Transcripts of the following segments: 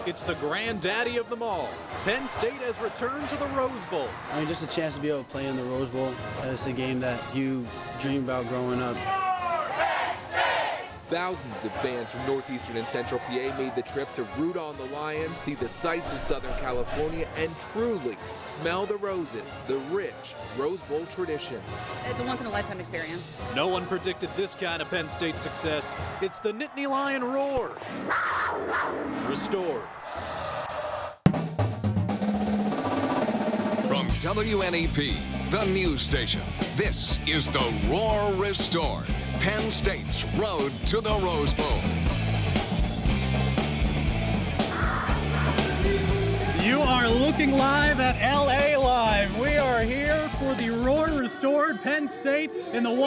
It's the granddaddy of them all. Penn State has returned to the Rose Bowl. I mean, just a chance to be able to play in the Rose Bowl. It's a game that you dream about growing up. Thousands of fans from northeastern and central PA made the trip to root on the Lions, see the sights of Southern California, and truly smell the roses, the rich Rose Bowl traditions. It's a once-in-a-lifetime experience. No one predicted this kind of Penn State success. It's the Nittany Lion roar. Restored. From WNEP, the news station, this is the Roar Restored. Penn State's road to the Rose Bowl. You are looking live at LA Live. We are here for the Roar Restored Penn State in the 103rd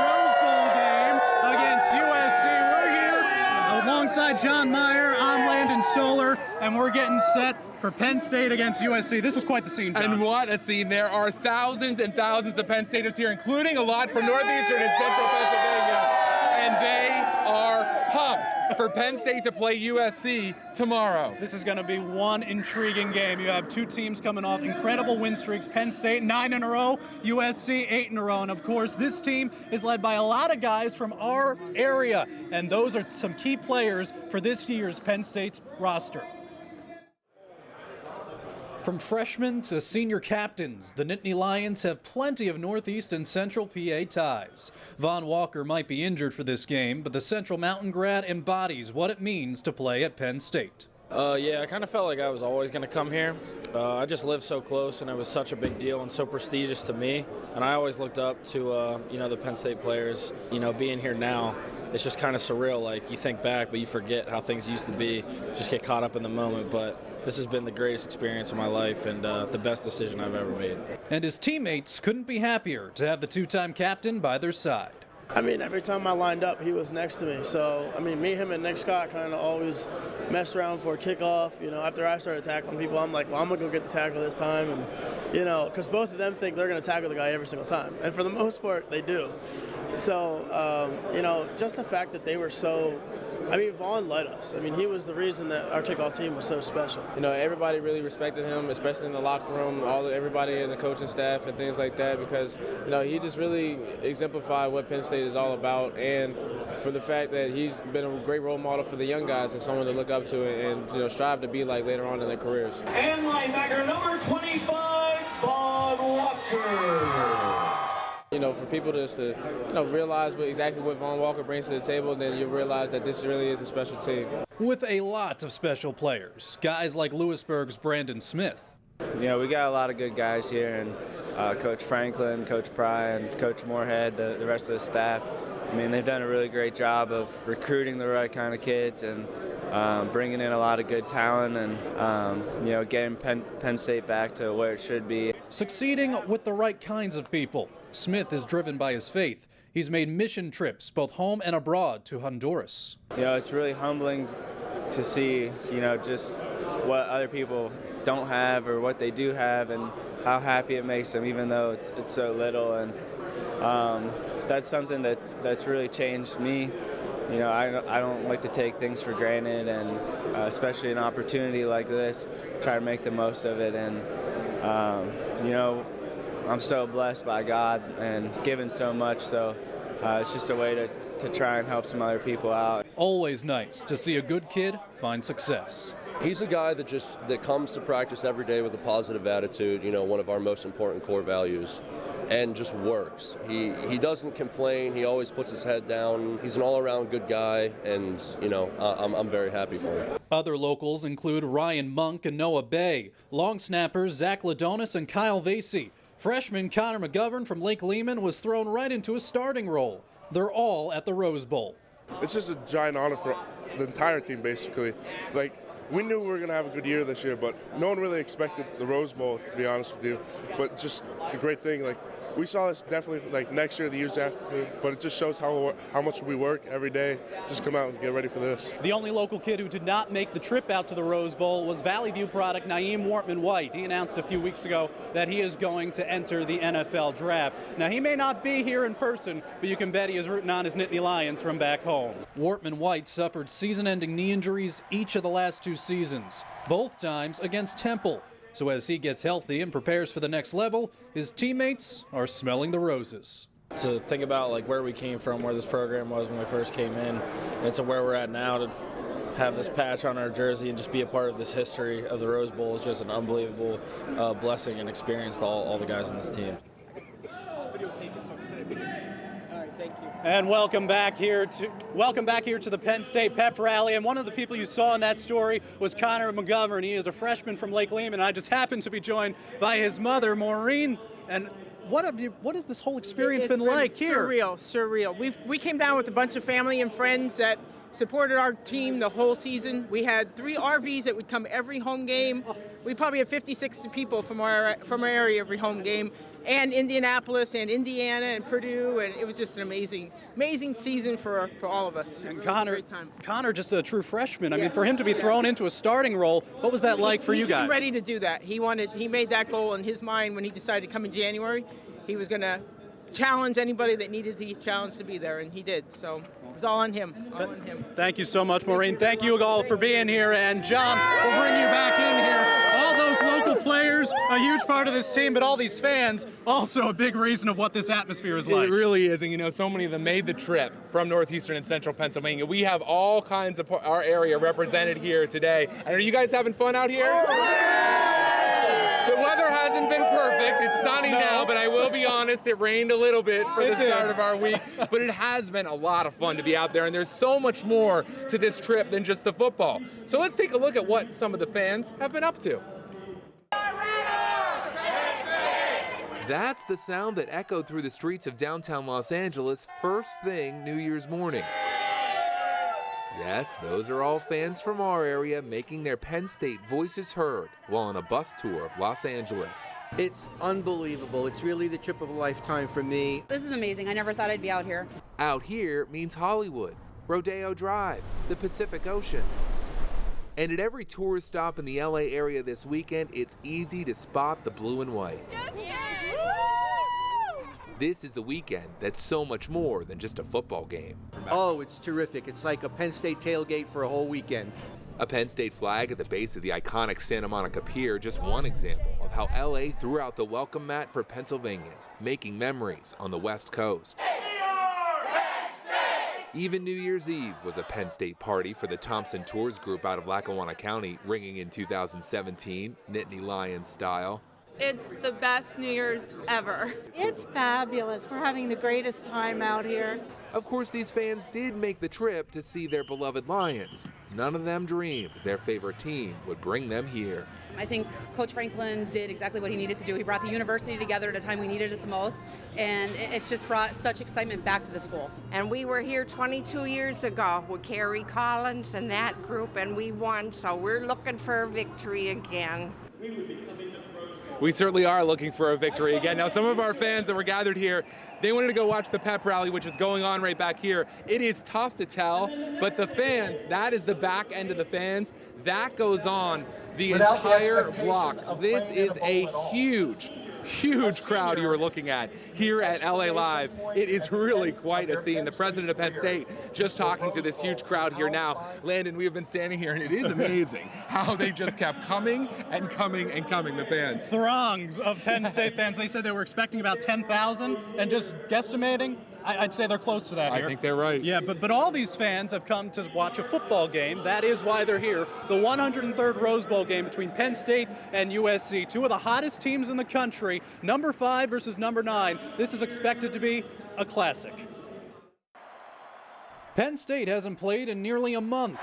Rose Bowl game against USC. We're here alongside John Meyer. I'm Landon Stolar, and we're getting set for Penn State against USC. This is quite the scene, John. And what a scene. There are thousands and thousands of Penn Staters here, including a lot from northeastern and central Pennsylvania. And they are pumped for Penn State to play USC tomorrow. This is going to be one intriguing game. You have two teams coming off incredible win streaks. Penn State 9 in a row, USC 8 in a row. And of course, this team is led by a lot of guys from our area. And those are some key players for this year's Penn State's roster. From freshmen to senior captains, the Nittany Lions have plenty of Northeast and Central PA ties. Von Walker might be injured for this game, but the Central Mountain grad embodies what it means to play at Penn State. Yeah, I kind of felt like I was always going to come here. I just lived so close, and it was such a big deal and so prestigious to me. And I always looked up to, the Penn State players. Being here now, it's just kind of surreal. Like, you think back, but you forget how things used to be. Just get caught up in the moment. But this has been the greatest experience of my life and the best decision I've ever made. And his teammates couldn't be happier to have the two-time captain by their side. I mean, every time I lined up, he was next to me. So, I mean, me, him, and Nick Scott kind of always messed around for a kickoff. After I started tackling people, I'm like, well, I'm going to go get the tackle this time. And, because both of them think they're going to tackle the guy every single time. And for the most part, they do. So, just the fact that they were so, Vaughn led us. He was the reason that our kickoff team was so special. Everybody really respected him, especially in the locker room, everybody in the coaching staff and things like that, because, he just really exemplified what Penn State is all about, and for the fact that he's been a great role model for the young guys and someone to look up to and strive to be like later on in their careers. And linebacker number 25, Von Walker. For people just to, realize exactly what Von Walker brings to the table, then you realize that this really is a special team. With a lot of special players, guys like Lewisburg's Brandon Smith. We got a lot of good guys here, and Coach Franklin, Coach Pry, and Coach Moorhead, the rest of the staff. They've done a really great job of recruiting the right kind of kids and bringing in a lot of good talent and, getting Penn State back to where it should be. Succeeding with the right kinds of people. Smith is driven by his faith. He's made mission trips, both home and abroad, to Honduras. It's really humbling to see, just what other people don't have or what they do have and how happy it makes them, even though it's so little. And that's something that's really changed me. I don't like to take things for granted, and especially an opportunity like this, try to make the most of it. And, I'm so blessed by God and given so much, so it's just a way to try and help some other people out. Always nice to see a good kid find success. He's a guy that comes to practice every day with a positive attitude, one of our most important core values, and just works. He doesn't complain. He always puts his head down. He's an all-around good guy, and, I'm very happy for him. Other locals include Ryan Monk and Noah Bay, long snappers Zach Ladonis and Kyle Vasey. Freshman Connor McGovern from Lake Lehman was thrown right into a starting role. They're all at the Rose Bowl. It's just a giant honor for the entire team, basically. We knew we were going to have a good year this year, but no one really expected the Rose Bowl, to be honest with you. But just a great thing. we saw this definitely like next year, the years after, but it just shows how much we work every day. Just come out and get ready for this. The only local kid who did not make the trip out to the Rose Bowl was Valley View product Naeem Wortman-White. He announced a few weeks ago that he is going to enter the NFL draft. Now, he may not be here in person, but you can bet he is rooting on his Nittany Lions from back home. Wortman-White suffered season-ending knee injuries each of the last 2 seasons, both times against Temple. So as he gets healthy and prepares for the next level, his teammates are smelling the roses. To think about like where we came from, where this program was when we first came in, and to where we're at now, to have this patch on our jersey and just be a part of this history of the Rose Bowl is just an unbelievable blessing and experience to all the guys on this team. And welcome back here to the Penn State Pep Rally. And one of the people you saw in that story was Connor McGovern. He is a freshman from Lake Lehman. I just happened to be joined by his mother, Maureen. And what has this whole experience been like here? Surreal. We came down with a bunch of family and friends that supported our team the whole season. We had 3 RVs that would come every home game. We probably had 50, 60 people from our area every home game. And Indianapolis and Indiana and Purdue, and it was just an amazing season for all of us. And Connor, just a true freshman. I mean, for him to be thrown into a starting role, what was that like for you guys? He was ready to do that. He made that goal in his mind when he decided to come in January. He was going to challenge anybody that needed the challenge to be there, and he did. So it was all on him. Thank you so much, Maureen. Thank you all for being here. And John, we'll bring you back in here. All those local players, a huge part of this team, but all these fans, also a big reason of what this atmosphere is like. It really is, and you know, so many of them made the trip from northeastern and central Pennsylvania. We have all kinds of our area represented here today. And are you guys having fun out here? The weather hasn't been perfect. It's sunny now, but I will be honest, it rained a little bit for the start of our week. But it has been a lot of fun to be out there, and there's so much more to this trip than just the football. So let's take a look at what some of the fans have been up to. That's the sound that echoed through the streets of downtown Los Angeles first thing New Year's morning. Yes, those are all fans from our area making their Penn State voices heard while on a bus tour of Los Angeles. It's unbelievable. It's really the trip of a lifetime for me. This is amazing. I never thought I'd be out here. Out here means Hollywood, Rodeo Drive, the Pacific Ocean. And at every tourist stop in the LA area this weekend, it's easy to spot the blue and white. This is a weekend that's so much more than just a football game. Oh, it's terrific. It's like a Penn State tailgate for a whole weekend. A Penn State flag at the base of the iconic Santa Monica Pier, just one example of how LA threw out the welcome mat for Pennsylvanians, making memories on the West Coast. Even New Year's Eve was a Penn State party for the Thompson Tours group out of Lackawanna County, ringing in 2017, Nittany Lions style. It's the best New Year's ever. It's fabulous. We're having the greatest time out here. Of course, these fans did make the trip to see their beloved Lions. None of them dreamed their favorite team would bring them here. I think Coach Franklin did exactly what he needed to do. He brought the university together at a time we needed it the most, and it's just brought such excitement back to the school. And we were here 22 years ago with Kerry Collins and that group, and we won, so we're looking for a victory again. We certainly are looking for a victory again. Now, some of our fans that were gathered here, they wanted to go watch the pep rally, which is going on right back here. It is tough to tell, but the fans, that is the back end of the fans. That goes on the entire block. This is a huge crowd you are looking at here at LA Live. It is really quite a scene. The president of Penn State just talking to this huge crowd here now. Landon, we have been standing here, and it is amazing how they just kept coming and coming and coming, the fans. Throngs of Penn State fans. They said they were expecting about 10,000, and just guesstimating, I'd say they're close to that here. I think they're right. Yeah, but all these fans have come to watch a football game. That is why they're here. The 103rd Rose Bowl game between Penn State and USC, two of the hottest teams in the country, number 5 versus number 9. This is expected to be a classic. Penn State hasn't played in nearly a month.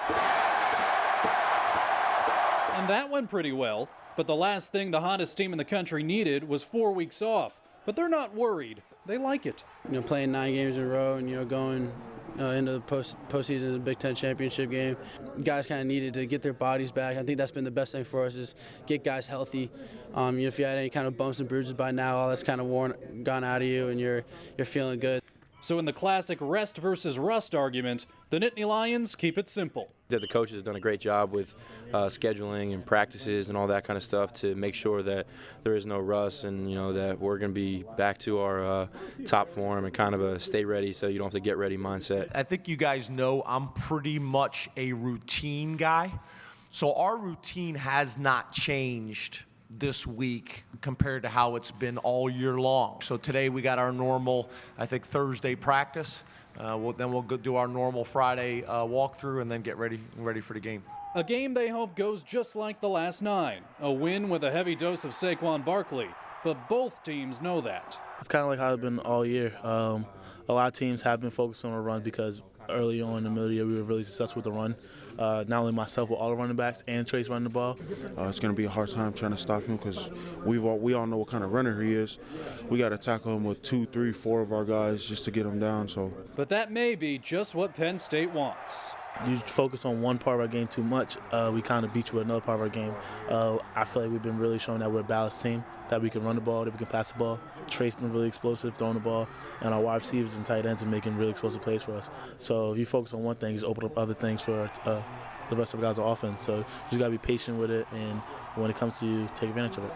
And that went pretty well, but the last thing the hottest team in the country needed was 4 weeks off. But they're not worried. They like it. Playing 9 games in a row and, going into the postseason of the Big Ten championship game. Guys kind of needed to get their bodies back. I think that's been the best thing for us is get guys healthy. If you had any kind of bumps and bruises by now, all that's kind of gone out of you, and you're feeling good. So in the classic rest versus rust argument, the Nittany Lions keep it simple. The coaches have done a great job with scheduling and practices and all that kind of stuff to make sure that there is no rust and that we're going to be back to our top form and kind of a stay ready so you don't have to get ready mindset. I think you guys know I'm pretty much a routine guy. So our routine has not changed this week compared to how it's been all year long. So today we got our normal, I think, Thursday practice. Then we'll go do our normal Friday walkthrough and then get ready for the game. A game they hope goes just like the last 9. A win with a heavy dose of Saquon Barkley. But both teams know that. It's kind of like how it's been all year. A lot of teams have been focused on a run because early on in the middle of the year we were really successful with the run. Not only myself, but all the running backs and Trace running the ball. It's going to be a hard time trying to stop him because we all know what kind of runner he is. We got to tackle him with 2, 3, 4 of our guys just to get him down. But that may be just what Penn State wants. You focus on one part of our game too much, we kind of beat you with another part of our game. I feel like we've been really showing that we're a balanced team, that we can run the ball, that we can pass the ball. Trace been really explosive throwing the ball, and our wide receivers and tight ends are making really explosive plays for us. So if you focus on one thing, just open up other things for the rest of the guys on offense. So you just got to be patient with it, and when it comes to you, take advantage of it.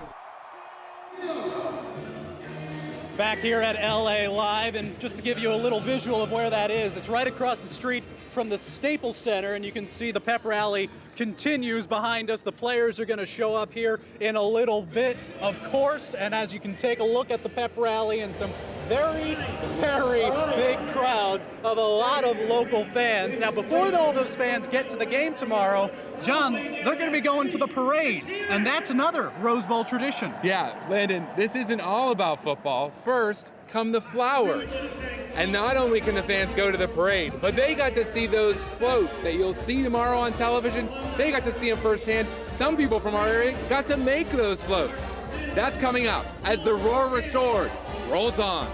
Back here at LA Live, and just to give you a little visual of where that is, it's right across the street from the Staples Center, and you can see the pep rally continues behind us. The players are going to show up here in a little bit, of course, and as you can take a look at the pep rally and some very, very big crowds of a lot of local fans. Now, before all those fans get to the game tomorrow, John, they're going to be going to the parade, and that's another Rose Bowl tradition. Yeah, Landon, this isn't all about football. First come the flowers. And not only can the fans go to the parade, but they got to see those floats that you'll see tomorrow on television. They got to see them firsthand. Some people from our area got to make those floats. That's coming up as the Roar Restored rolls on.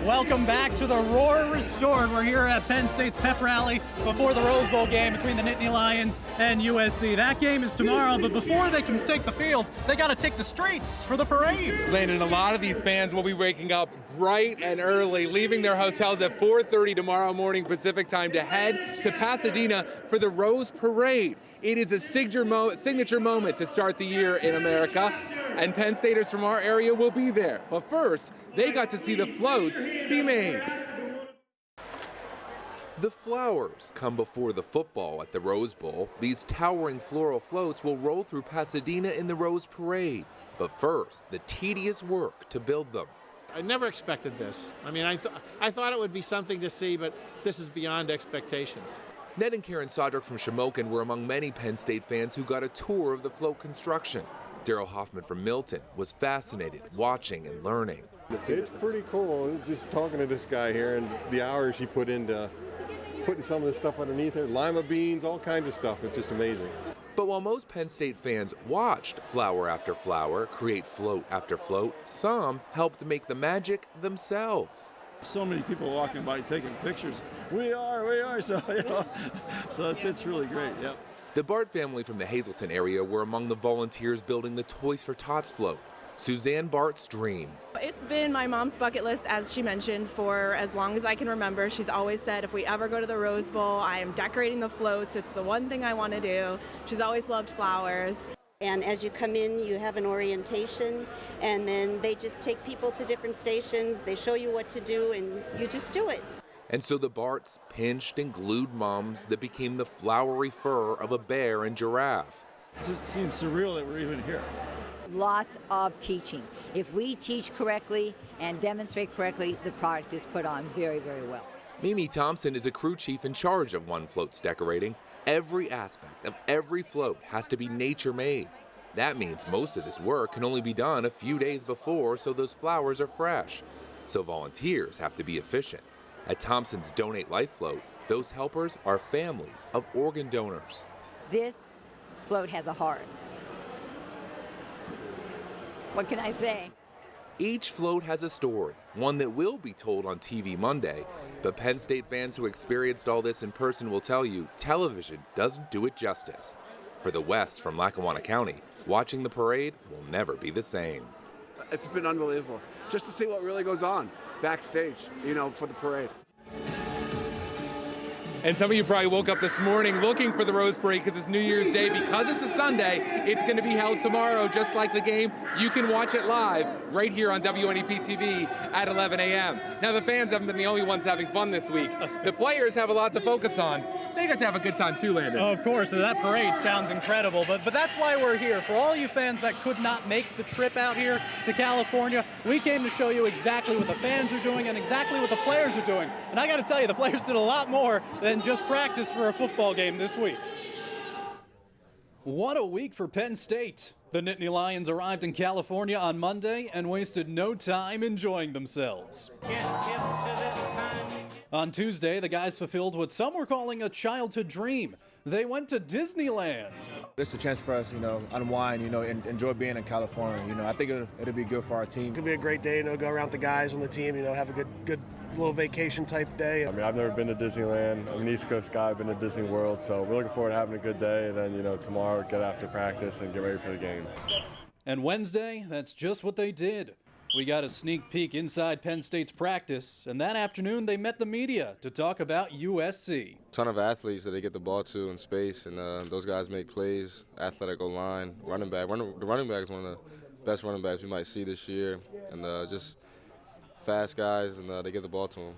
Welcome back to the Roar Restored. We're here at Penn State's pep rally before the Rose Bowl game between the Nittany Lions and USC. That game is tomorrow, but before they can take the field, they got to take the streets for the parade. Landon, a lot of these fans will be waking up bright and early, leaving their hotels at 4:30 tomorrow morning Pacific time to head to Pasadena for the Rose Parade. It is a signature moment to start the year in America, and Penn Staters from our area will be there. But first, they got to see the floats be made. The flowers come before the football at the Rose Bowl. These towering floral floats will roll through Pasadena in the Rose Parade. But first, the tedious work to build them. I never expected this. I mean, I thought it would be something to see, but this is beyond expectations. Ned and Karen Sodrick from Shamokin were among many Penn State fans who got a tour of the float construction. Daryl Hoffman from Milton was fascinated watching and learning. It's pretty cool just talking to this guy here and the hours he put into putting some of the stuff underneath it, lima beans, all kinds of stuff. It's just amazing. But while most Penn State fans watched flower after flower create float after float, some helped make the magic themselves. So many people walking by taking pictures. We are, so it's really great, yep. The Bart family from the Hazleton area were among the volunteers building the Toys for Tots float, Suzanne Bart's dream. It's been my mom's bucket list, as she mentioned, for as long as I can remember. She's always said, if we ever go to the Rose Bowl, I am decorating the floats. It's the one thing I want to do. She's always loved flowers. And as you come in, you have an orientation, and then they just take people to different stations. They show you what to do, and you just do it. And so the Barts pinched and glued mums that became the flowery fur of a bear and giraffe. It just seems surreal that we're even here. Lots of teaching. If we teach correctly and demonstrate correctly, the product is put on very, very well. Mimi Thompson is a crew chief in charge of One Float's decorating. Every aspect of every float has to be nature-made. That means most of this work can only be done a few days before so those flowers are fresh. So volunteers have to be efficient. At Thompson's Donate Life Float, those helpers are families of organ donors. This float has a heart. What can I say? Each float has a story, one that will be told on TV Monday, but Penn State fans who experienced all this in person will tell you television doesn't do it justice. For the West from Lackawanna County, watching the parade will never be the same. It's been unbelievable just to see what really goes on backstage, for the parade. And some of you probably woke up this morning looking for the Rose Parade because it's New Year's Day. Because it's a Sunday, it's going to be held tomorrow, just like the game. You can watch it live right here on WNEP TV at 11 a.m. Now, the fans haven't been the only ones having fun this week. The players have a lot to focus on. They got to have a good time too, Landon. Of course, that parade sounds incredible, but that's why we're here. For all you fans that could not make the trip out here to California, we came to show you exactly what the fans are doing and exactly what the players are doing. And I got to tell you, the players did a lot more than just practice for a football game this week. What a week for Penn State. The Nittany Lions arrived in California on Monday and wasted no time enjoying themselves. On Tuesday, the guys fulfilled what some were calling a childhood dream. They went to Disneyland. This is a chance for us, unwind, and enjoy being in California. I think it'll be good for our team. It's going to be a great day, go around with the guys on the team, have a good little vacation type day. I mean, I've never been to Disneyland. I'm an East Coast guy. I've been to Disney World, so we're looking forward to having a good day. And then, tomorrow, get after practice and get ready for the game. And Wednesday, that's just what they did. We got a sneak peek inside Penn State's practice, and that afternoon they met the media to talk about USC. Ton of athletes that they get the ball to in space, and those guys make plays, athletic O-line, running back. The running back is one of the best running backs we might see this year, and just fast guys, and they get the ball to them.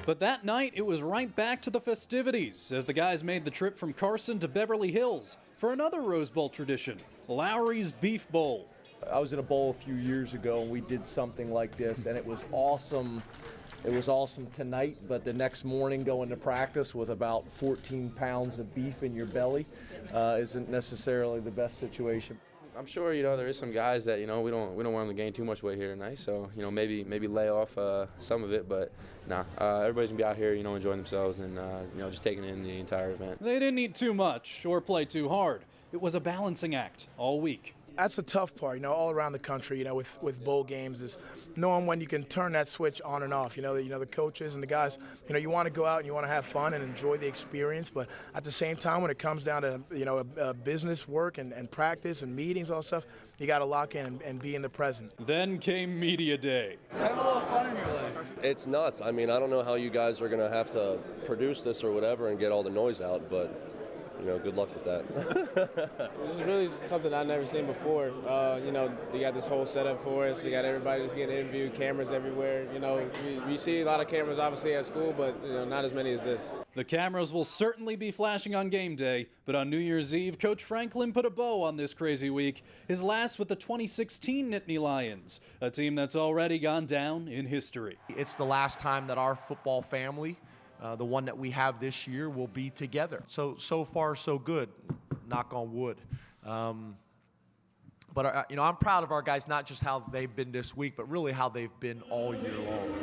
But that night, it was right back to the festivities as the guys made the trip from Carson to Beverly Hills for another Rose Bowl tradition, Lowry's Beef Bowl. I was in a bowl a few years ago, and we did something like this, and it was awesome. It was awesome tonight, but the next morning going to practice with about 14 pounds of beef in your belly isn't necessarily the best situation. I'm sure there is some guys that we don't want them to gain too much weight here tonight, so maybe lay off some of it, but nah, everybody's gonna be out here enjoying themselves and just taking in the entire event. They didn't eat too much or play too hard. It was a balancing act all week. That's the tough part, all around the country, with bowl games is knowing when you can turn that switch on and off. The coaches and the guys, you want to go out and you want to have fun and enjoy the experience, but at the same time, when it comes down to, business work and practice and meetings, all that stuff, you got to lock in and be in the present. Then came media day. Have a little fun in your life. It's nuts. I mean, I don't know how you guys are going to have to produce this or whatever and get all the noise out, but good luck with that. This is really something I've never seen before. They got this whole setup for us. They got everybody just getting interviewed, cameras everywhere. We see a lot of cameras obviously at school, but not as many as this. The cameras will certainly be flashing on game day, but on New Year's Eve, Coach Franklin put a bow on this crazy week, his last with the 2016 Nittany Lions, a team that's already gone down in history. It's the last time that our football family, the one that we have this year, will be together. So far, so good. Knock on wood. But I'm proud of our guys, not just how they've been this week, but really how they've been all year long.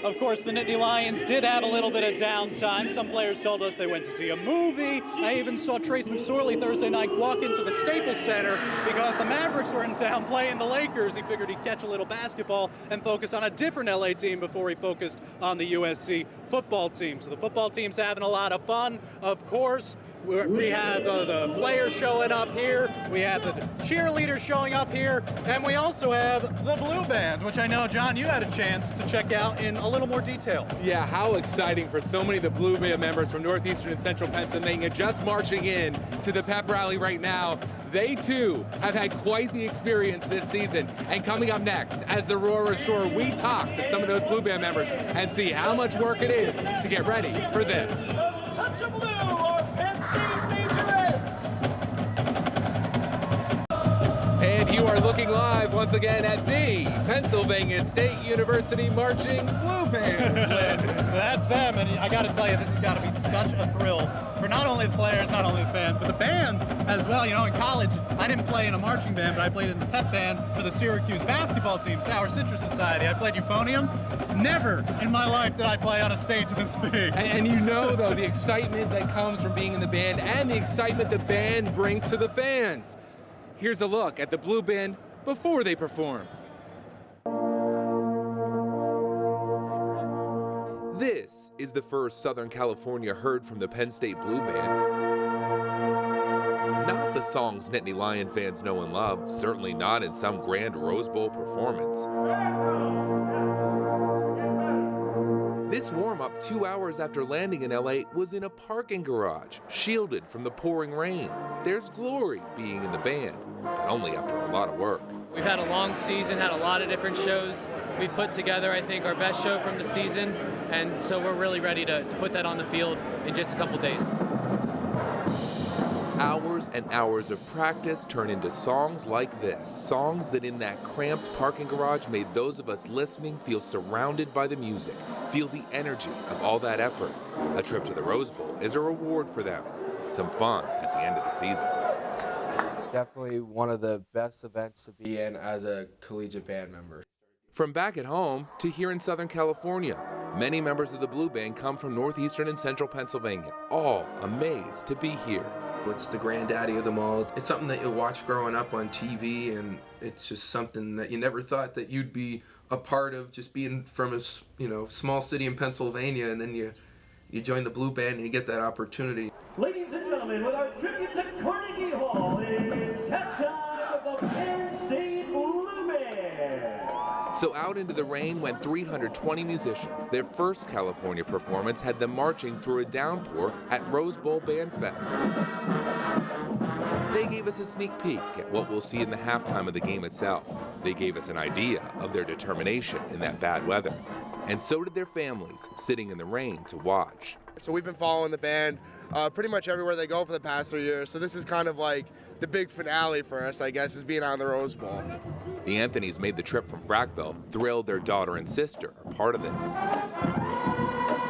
Of course, the Nittany Lions did have a little bit of downtime. Some players told us they went to see a movie. I even saw Trace McSorley Thursday night walk into the Staples Center because the Mavericks were in town playing the Lakers. He figured he'd catch a little basketball and focus on a different LA team before he focused on the USC football team. So the football team's having a lot of fun, of course. We have the players showing up here, we have the cheerleaders showing up here, and we also have the Blue Band, which I know, John, you had a chance to check out in a little more detail. Yeah, how exciting for so many of the Blue Band members from Northeastern and Central Pennsylvania just marching in to the pep rally right now. They, too, have had quite the experience this season. And coming up next, as the Roar Restore, we talk to some of those Blue Band members and see how much work it is to get ready for this. Touch of blue or Penn State Majorettes. And you are looking looking live once again at the Pennsylvania State University Marching Blue Band. That's them, and I got to tell you, this has got to be such a thrill for not only the players, not only the fans, but the band as well. You know, in college, I didn't play in a marching band, but I played in the pep band for the Syracuse basketball team, Sour Citrus Society. I played euphonium. Never in my life did I play on a stage this big. And you know, though, the excitement that comes from being in the band and the excitement the band brings to the fans. Here's a look at the Blue Band before they perform. This is the first Southern California heard from the Penn State Blue Band. Not the songs Nittany Lion fans know and love, certainly not in some grand Rose Bowl performance. This warm-up 2 hours after landing in LA was in a parking garage, shielded from the pouring rain. There's glory being in the band, but only after a lot of work. We've had a long season, had a lot of different shows. We've put together, I think, our best show from the season, and so we're really ready to put that on the field in just a couple days. Hours and hours of practice turn into songs like this, songs that in that cramped parking garage made those of us listening feel surrounded by the music, feel the energy of all that effort. A trip to the Rose Bowl is a reward for them, some fun at the end of the season. Definitely one of the best events to be in as a collegiate band member. From back at home to here in Southern California, many members of the Blue Band come from northeastern and central Pennsylvania, all amazed to be here. It's the granddaddy of them all. It's something that you'll watch growing up on TV, and it's just something that you never thought that you'd be a part of, just being from a small city in Pennsylvania, and then you join the Blue Band and you get that opportunity. Ladies and gentlemen, with our tribute to Carnegie Hall, it's halftime of the Penn State Blue Band. So out into the rain went 320 musicians. Their first California performance had them marching through a downpour at Rose Bowl Band Fest. They gave us a sneak peek at what we'll see in the halftime of the game itself. They gave us an idea of their determination in that bad weather. And so did their families, sitting in the rain to watch. So we've been following the band pretty much everywhere they go for the past 3 years. So this is kind of like the big finale for us, I guess, is being on the Rose Bowl. The Anthonys made the trip from Frackville, thrilled their daughter and sister are part of this.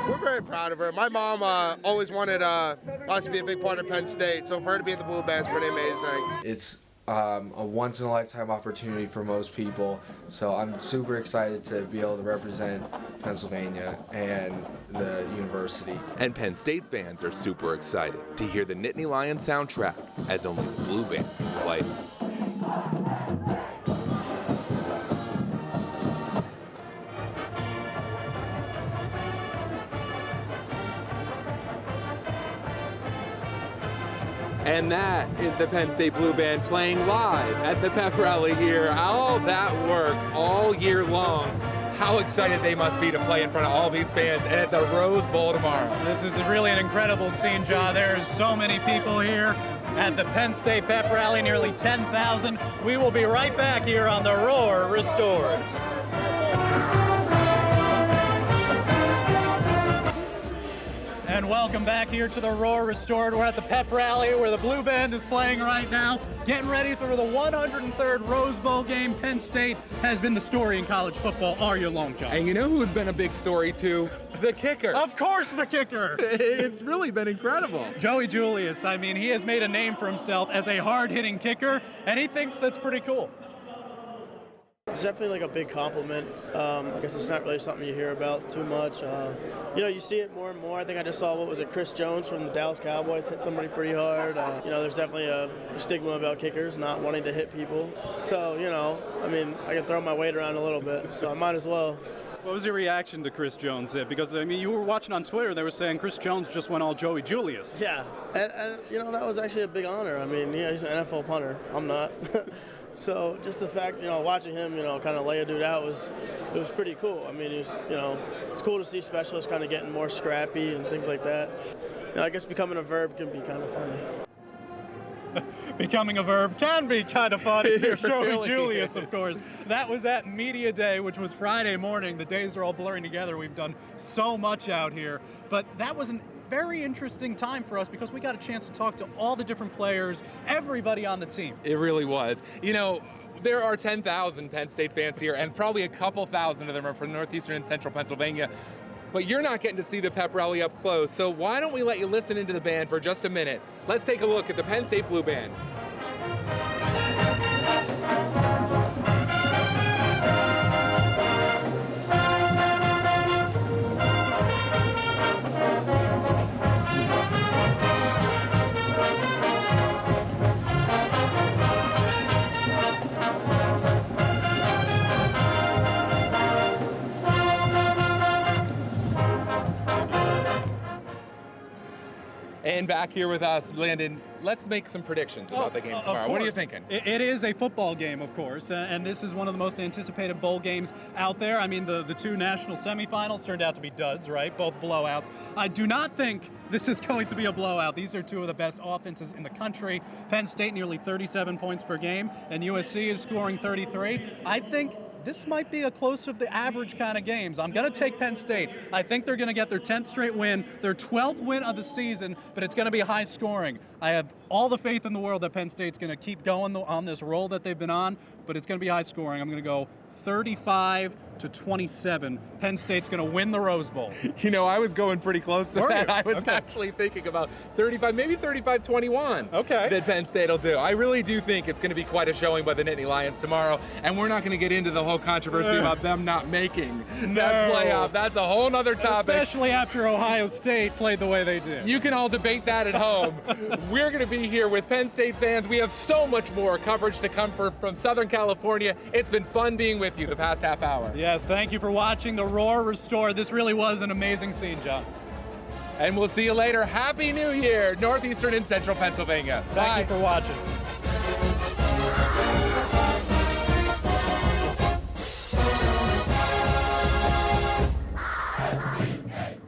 We're very proud of her. My mom always wanted us to be a big part of Penn State, so for her to be in the Blue Band's pretty amazing. It's a once-in-a-lifetime opportunity for most people, so I'm super excited to be able to represent Pennsylvania and the university. And Penn State fans are super excited to hear the Nittany Lion soundtrack as only the Blue Band can play. And that is the Penn State Blue Band playing live at the pep rally here. All that work all year long. How excited they must be to play in front of all these fans and at the Rose Bowl tomorrow. This is really an incredible scene, John. There's so many people here at the Penn State pep rally, nearly 10,000. We will be right back here on the Roar Restored. And welcome back here to the Roar Restored. We're at the pep rally where the Blue Band is playing right now, getting ready for the 103rd Rose Bowl game. Penn State has been the story in college football all year long, John. And you know who's been a big story too? The kicker. Of course, the kicker. It's really been incredible. Joey Julius, I mean, he has made a name for himself as a hard-hitting kicker, and he thinks that's pretty cool. It's definitely like a big compliment. I guess it's not really something you hear about too much. You see it more and more. I think I just saw, Chris Jones from the Dallas Cowboys hit somebody pretty hard. There's definitely a stigma about kickers not wanting to hit people. So, I can throw my weight around a little bit, so I might as well. What was your reaction to Chris Jones hit? Because, you were watching on Twitter, they were saying Chris Jones just went all Joey Julius. Yeah, and that was actually a big honor. He's an NFL punter. I'm not. So just the fact, watching him, kind of lay a dude out it was pretty cool. It's cool to see specialists kind of getting more scrappy and things like that. I guess becoming a verb can be kind of funny. Becoming a verb can be kind of funny if you're Joey really Julius, is. Of course. That was at Media Day, which was Friday morning. The days are all blurring together. We've done so much out here. But that was a very interesting time for us because we got a chance to talk to all the different players, everybody on the team. It really was. there are 10,000 Penn State fans here, and probably a couple thousand of them are from Northeastern and Central Pennsylvania. But you're not getting to see the pep rally up close, so why don't we let you listen into the band for just a minute? Let's take a look at the Penn State Blue Band. And back here with us, Landon, let's make some predictions about the game tomorrow. What are you thinking? It is a football game, of course, and this is one of the most anticipated bowl games out there. I mean, the two national semifinals turned out to be duds, right? Both blowouts. I do not think this is going to be a blowout. These are two of the best offenses in the country. Penn State nearly 37 points per game, and USC is scoring 33. I think this might be a close of the average kind of games. I'm going to take Penn State. I think they're going to get their 10th straight win, their 12th win of the season, but it's going to be high scoring. I have all the faith in the world that Penn State's going to keep going on this roll that they've been on, but it's going to be high scoring. I'm going to go 35-27. Penn State's going to win the Rose Bowl. You know, I was going pretty close to that. I was actually thinking about 35, maybe 35-21. Okay. That Penn State will do. I really do think it's going to be quite a showing by the Nittany Lions tomorrow, and we're not going to get into the whole controversy about them not making that playoff. That's a whole other topic. Especially after Ohio State played the way they did. You can all debate that at home. We're going to be here with Penn State fans. We have so much more coverage to come from Southern California. It's been fun being with you the past half hour. Yes, thank you for watching the Roar Restored. This really was an amazing scene, John. And we'll see you later. Happy New Year, Northeastern and Central Pennsylvania. Thank you for watching. WNEP.